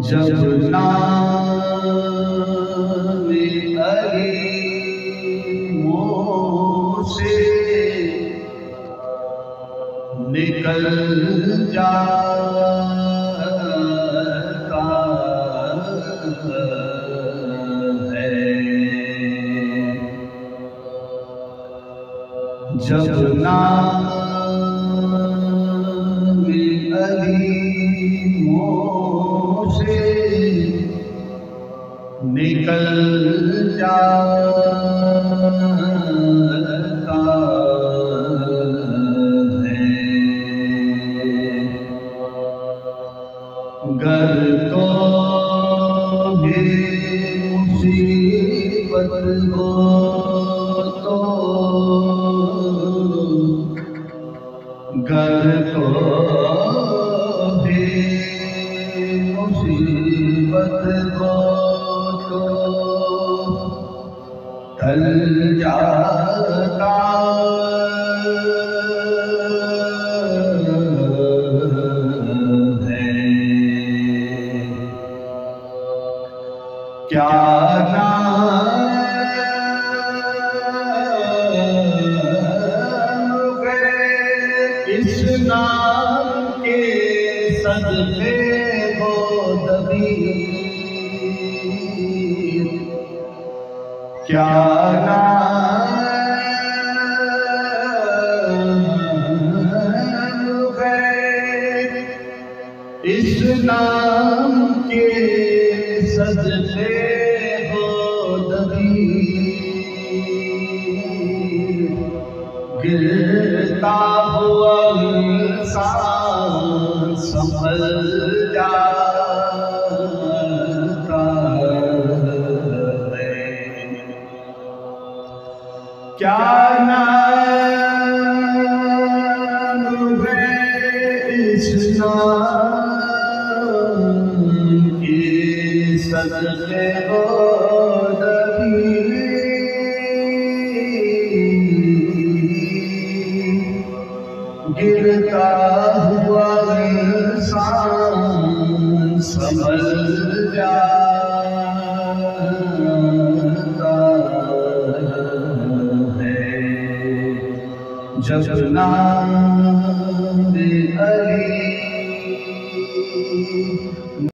جب نام علی منہ سے نکل جاتا ہے، جب نام علی منہ سے نکل جاتا ہے، گر تو بھی مصیبت ہو تو، گر تو بھی مصیبت ہو تو ٹل جاتا ہے، کیا نام ہے اس نام کے صدقے ہو دبیر، کیا نام ہے اس نام کے صدقے ہو دبیر، گرتا ہوا انسان سنبھل جاتا ہے، کیا نام ہے اس نام کے صدقے ہو دبیر، گرتا ہوا انسان سنبھل جاتا ہے، جب نام علی